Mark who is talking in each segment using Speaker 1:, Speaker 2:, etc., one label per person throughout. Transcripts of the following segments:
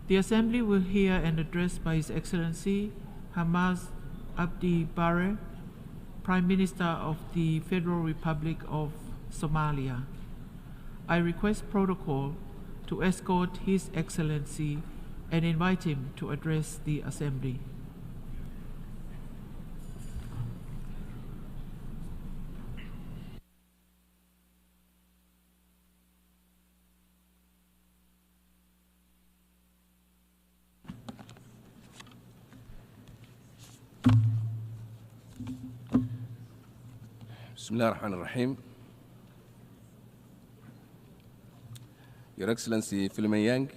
Speaker 1: The Assembly will hear an address by His Excellency Hamad Abdi Barre, Prime Minister of the Federal Republic of Somalia. I request protocol to escort His Excellency and invite him to address the Assembly.
Speaker 2: Bismillah ar-Rahman ar-Rahim. Your Excellency Philemon Yang,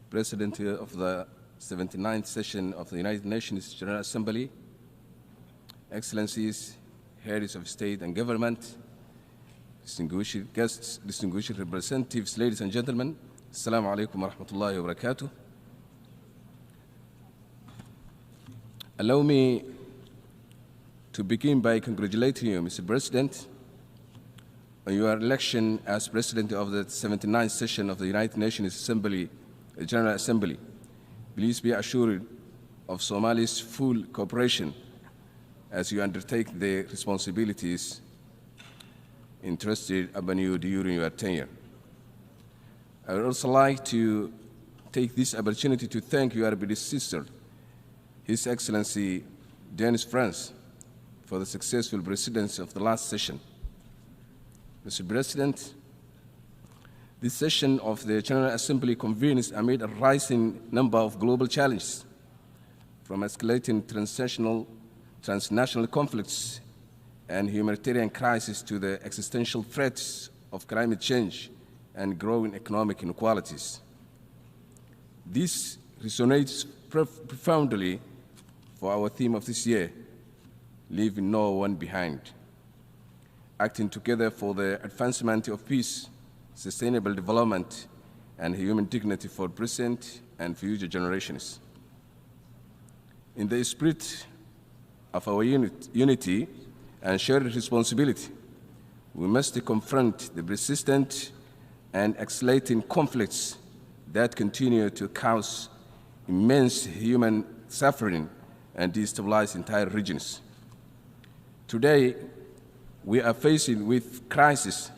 Speaker 2: President of the 79th session of the United Nations General Assembly, Excellencies, Heads of State and Government, distinguished guests, distinguished representatives, ladies and gentlemen, Assalamu alaikum wa rahmatullahi wa barakatuh. Allow me to begin by congratulating you, Mr. President, on your election as President of the 79th session of the United Nations General Assembly. Please be assured of Somalia's full cooperation as you undertake the responsibilities entrusted upon you during your tenure. I would also like to take this opportunity to thank your predecessor, His Excellency Denis France, for the successful presidency of the last session. Mr. President, this session of the General Assembly convenes amid a rising number of global challenges, from escalating transnational conflicts and humanitarian crises to the existential threats of climate change and growing economic inequalities. This resonates profoundly for our theme of this year, leaving no one behind, acting together for the advancement of peace, sustainable development, and human dignity for present and future generations. In the spirit of our unity and shared responsibility, we must confront the persistent and escalating conflicts that continue to cause immense human suffering and destabilize entire regions. Today, we are facing with crises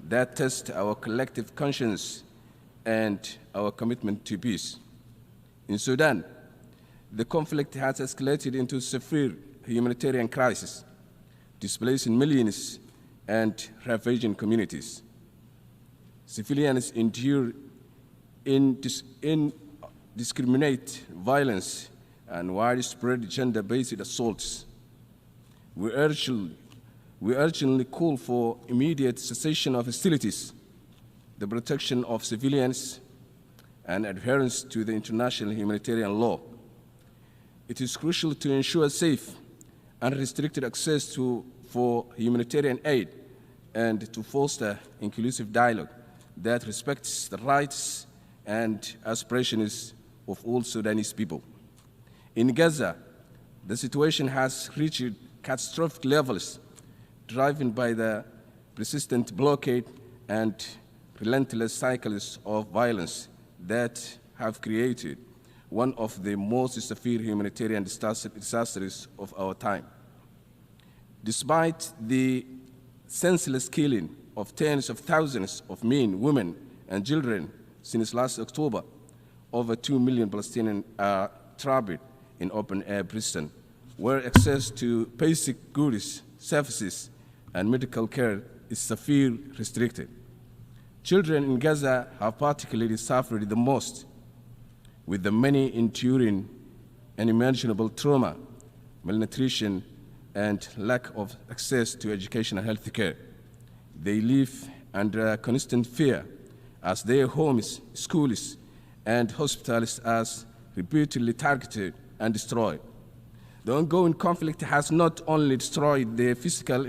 Speaker 2: that test our collective conscience and our commitment to peace. In Sudan, the conflict has escalated into a severe humanitarian crisis, displacing millions and ravaging communities. Civilians endure indiscriminate violence and widespread gender-based assaults. We urgently call for immediate cessation of hostilities, the protection of civilians, and adherence to the international humanitarian law. It is crucial to ensure safe, unrestricted access for humanitarian aid and to foster inclusive dialogue that respects the rights and aspirations of all Sudanese people. In Gaza, the situation has reached catastrophic levels, driven by the persistent blockade and relentless cycles of violence that have created one of the most severe humanitarian disasters of our time. Despite the senseless killing of tens of thousands of men, women, and children since last October, over 2 million Palestinians are trapped in open-air prison, where access to basic goods, services, and medical care is severely restricted. Children in Gaza have particularly suffered the most, with the many enduring unimaginable trauma, malnutrition, and lack of access to education and health care. They live under constant fear as their homes, schools, and hospitals are repeatedly targeted and destroyed. The ongoing conflict has not only destroyed the physical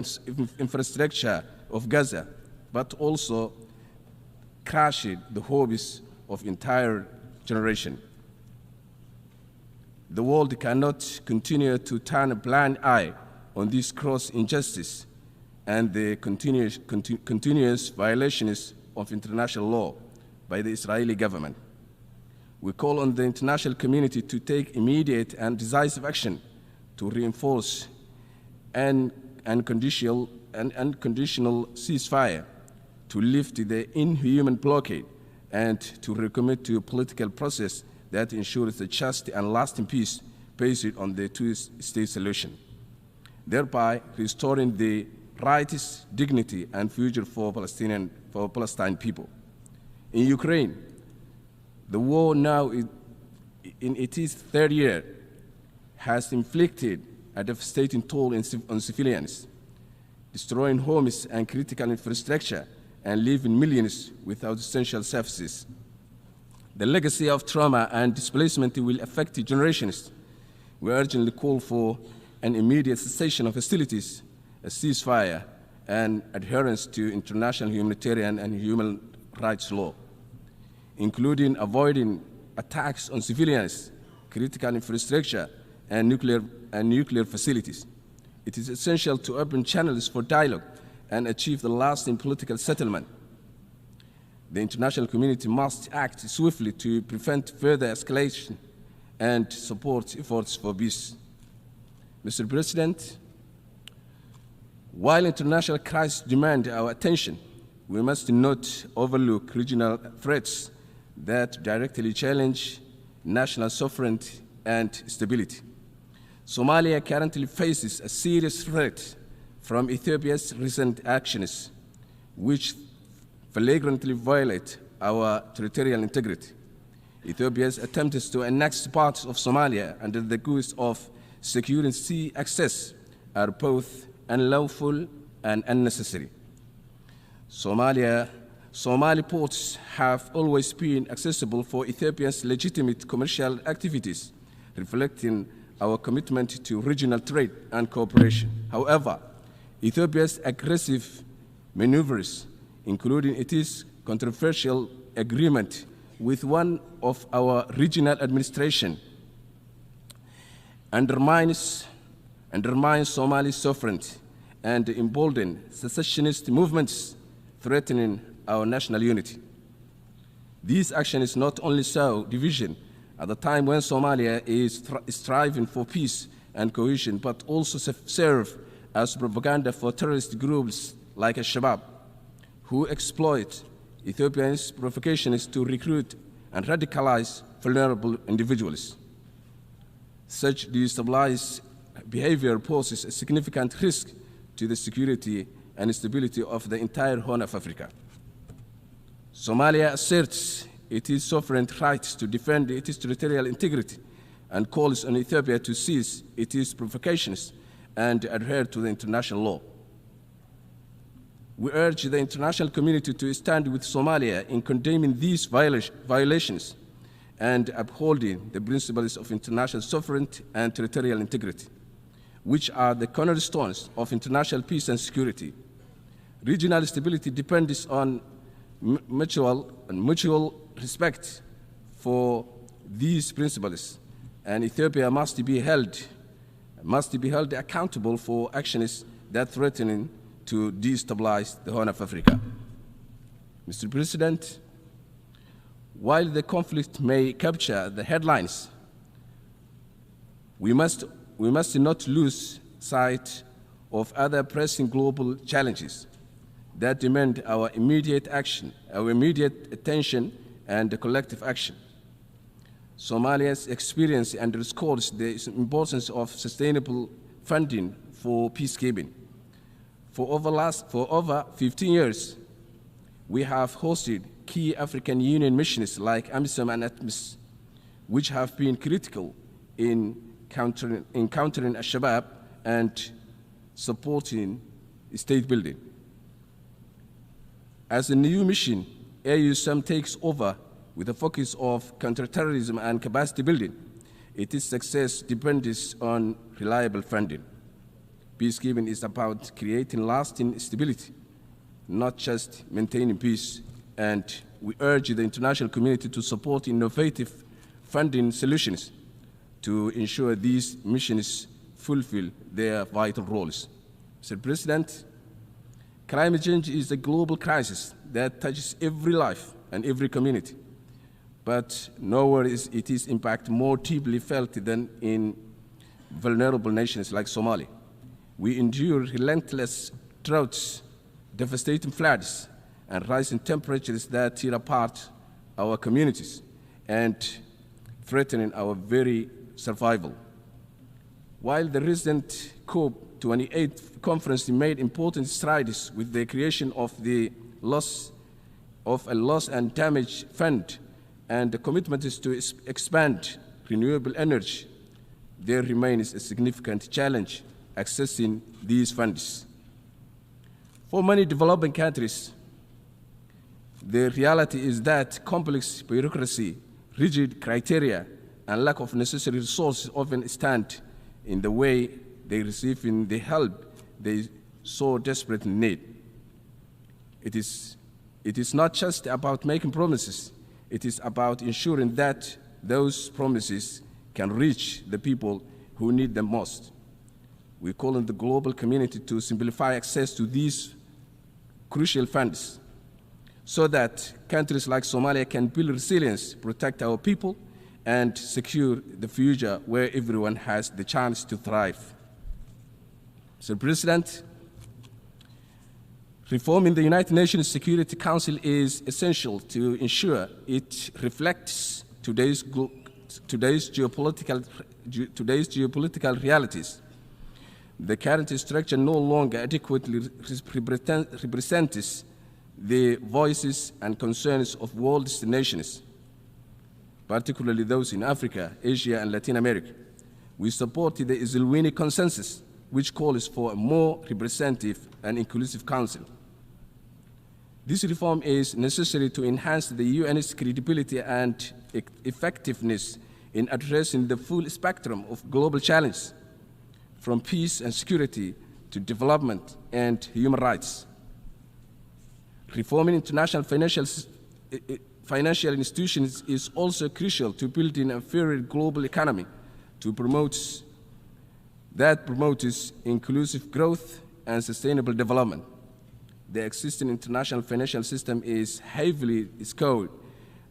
Speaker 2: infrastructure of Gaza, but also crushed the hopes of entire generation. The world cannot continue to turn a blind eye on this gross injustice and the continuous violations of international law by the Israeli government. We call on the international community to take immediate and decisive action to reinforce an unconditional ceasefire, to lift the inhuman blockade, and to recommit to a political process that ensures a just and lasting peace based on the two-state solution, thereby restoring the rights, dignity, and future for Palestinian people. In Ukraine, the war now in its third year has inflicted a devastating toll on civilians, destroying homes and critical infrastructure and leaving millions without essential services. The legacy of trauma and displacement will affect generations. We urgently call for an immediate cessation of hostilities, a ceasefire, and adherence to international humanitarian and human rights law, including avoiding attacks on civilians, critical infrastructure, and nuclear facilities. It is essential to open channels for dialogue and achieve the lasting political settlement. The international community must act swiftly to prevent further escalation and support efforts for peace. Mr. President, while international crises demand our attention, we must not overlook regional threats that directly challenge national sovereignty and stability. Somalia currently faces a serious threat from Ethiopia's recent actions, which flagrantly violate our territorial integrity. Ethiopia's attempts to annex parts of Somalia under the guise of securing sea access are both unlawful and unnecessary. Somali ports have always been accessible for Ethiopia's legitimate commercial activities, reflecting our commitment to regional trade and cooperation. However, Ethiopia's aggressive maneuvers, including its controversial agreement with one of our regional administration, undermines Somali sovereignty and embolden secessionist movements threatening our national unity. These actions not only sow division at the time when Somalia is striving for peace and cohesion, but also serve as propaganda for terrorist groups like Al-Shabaab, who exploit Ethiopia's provocations to recruit and radicalize vulnerable individuals. Such destabilized behavior poses a significant risk to the security and stability of the entire Horn of Africa. Somalia asserts its sovereign rights to defend its territorial integrity and calls on Ethiopia to cease its provocations and adhere to the international law. We urge the international community to stand with Somalia in condemning these violations and upholding the principles of international sovereignty and territorial integrity, which are the cornerstones of international peace and security. Regional stability depends on mutual respect for these principles, and Ethiopia must be held accountable for actions that threaten to destabilize the Horn of Africa. Mr. President, while the conflict may capture the headlines, we must not lose sight of other pressing global challenges that demand our immediate attention and collective action. Somalia's experience underscores the importance of sustainable funding for peacekeeping. For over 15 years, we have hosted key African Union missions like AMISOM and ATMIS, which have been critical in countering Al-Shabaab and supporting state building. As a new mission, AUSM takes over with a focus of counterterrorism and capacity building. Its success depends on reliable funding. Peacekeeping is about creating lasting stability, not just maintaining peace, and we urge the international community to support innovative funding solutions to ensure these missions fulfill their vital roles. Mr. President, climate change is a global crisis that touches every life and every community. but nowhere is its impact more deeply felt than in vulnerable nations like Somalia. We endure relentless droughts, devastating floods, and rising temperatures that tear apart our communities and threatening our very survival. While the recent COP28 conference made important strides with the creation of a loss and damage fund and the commitment is to expand renewable energy, there remains a significant challenge accessing these funds. For many developing countries, the reality is that complex bureaucracy, rigid criteria, and lack of necessary resources often stand in the way they receive the help they so desperately need. It is not just about making promises, it is about ensuring that those promises can reach the people who need them most. We call on the global community to simplify access to these crucial funds so that countries like Somalia can build resilience, protect our people, and secure the future where everyone has the chance to thrive. Mr. President, reforming the United Nations Security Council is essential to ensure it reflects today's geopolitical realities. The current structure no longer adequately represents the voices and concerns of world nations, particularly those in Africa, Asia, and Latin America. We support the Isilwini consensus, which calls for a more representative and inclusive council. This reform is necessary to enhance the UN's credibility and effectiveness in addressing the full spectrum of global challenges, from peace and security to development and human rights. Reforming international financial institutions is also crucial to building a fairer global economy that promotes inclusive growth and sustainable development. The existing international financial system is heavily skewed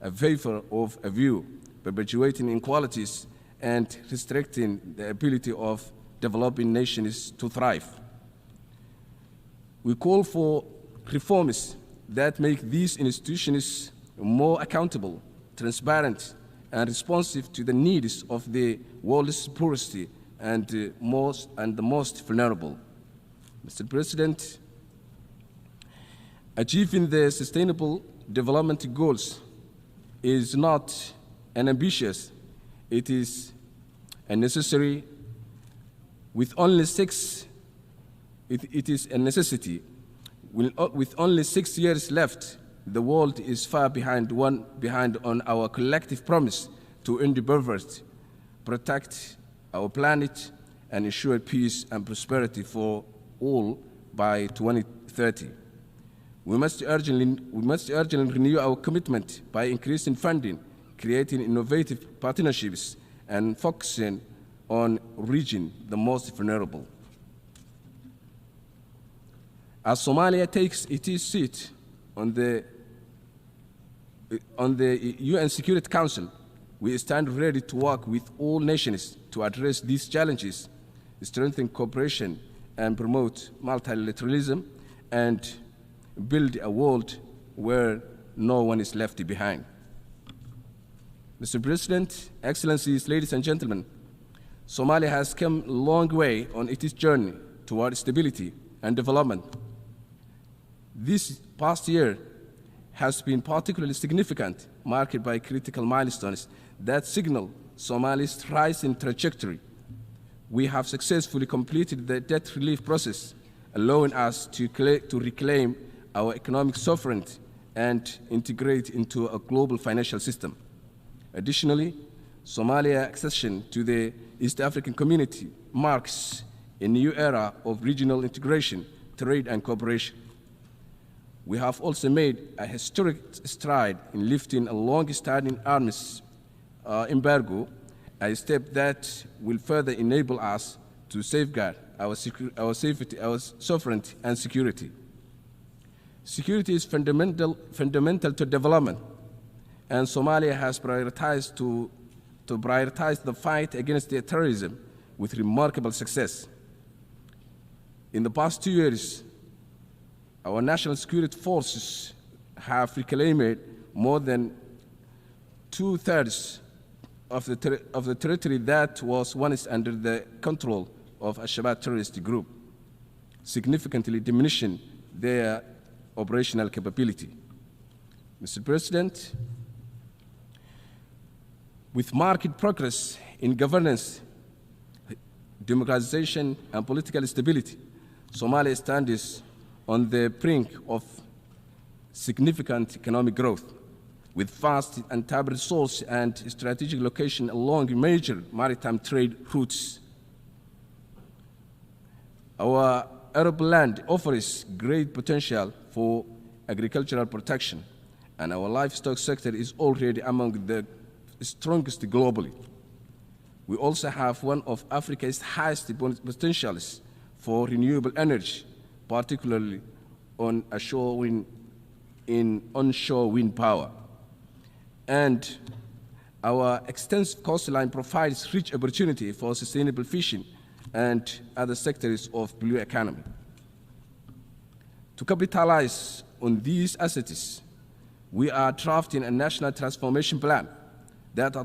Speaker 2: in favor of a view, perpetuating inequalities and restricting the ability of developing nations to thrive. We call for reforms that make these institutions more accountable, transparent, and responsive to the needs of the world's poorest and the most vulnerable. Mr. President, achieving the Sustainable Development Goals is not an ambitious, it is a necessary. With only it is a necessity. With only 6 years left, the world is far behind on our collective promise to end poverty, protect our planet, and ensure peace and prosperity for all by 2030. We must urgently renew our commitment by increasing funding, creating innovative partnerships, and focusing on reaching the most vulnerable. As Somalia takes its seat on the UN Security Council, we stand ready to work with all nations to address these challenges, strengthen cooperation, and promote multilateralism, and build a world where no one is left behind. Mr. President, Excellencies, ladies and gentlemen, Somalia has come a long way on its journey toward stability and development. This past year has been particularly significant, marked by critical milestones that signal Somalia's rising trajectory. We have successfully completed the debt relief process, allowing us to reclaim our economic sovereignty and integrate into a global financial system. Additionally, Somalia's accession to the East African community marks a new era of regional integration, trade, and cooperation. We have also made a historic stride in lifting a long-standing arms embargo, a step that will further enable us to safeguard our sovereignty and security. Security is fundamental to development, and Somalia has prioritized to prioritize the fight against terrorism with remarkable success. In the past 2 years, our national security forces have reclaimed more than 2/3 of the territory that was once under the control of a Al-Shabaab terrorist group, significantly diminishing their operational capability. Mr. President, with marked progress in governance, democratization, and political stability, Somalia stands on the brink of significant economic growth, with vast untapped resources and strategic location along major maritime trade routes. Our arable land offers great potential for agricultural protection, and our livestock sector is already among the strongest globally. We also have one of Africa's highest potentials for renewable energy, particularly on onshore wind power. And our extensive coastline provides rich opportunity for sustainable fishing and other sectors of blue economy. To capitalize on these assets, we are drafting a national transformation plan that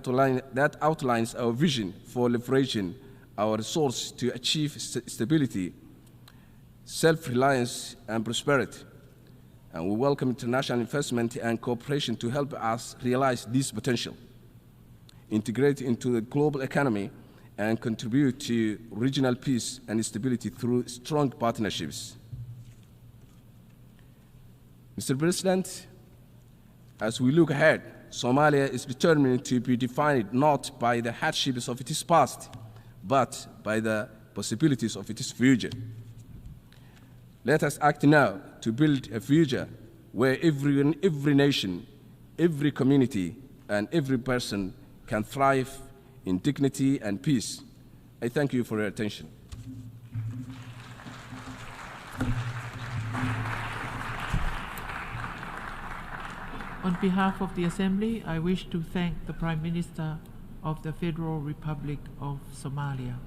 Speaker 2: outlines our vision for leveraging our resources to achieve stability, self-reliance, and prosperity. And we welcome international investment and cooperation to help us realize this potential, integrate into the global economy, and contribute to regional peace and stability through strong partnerships. Mr. President, as we look ahead, Somalia is determined to be defined not by the hardships of its past, but by the possibilities of its future. Let us act now to build a future where every nation, every community, and every person can thrive in dignity and peace. I thank you for your attention.
Speaker 1: On behalf of the Assembly, I wish to thank the Prime Minister of the Federal Republic of Somalia.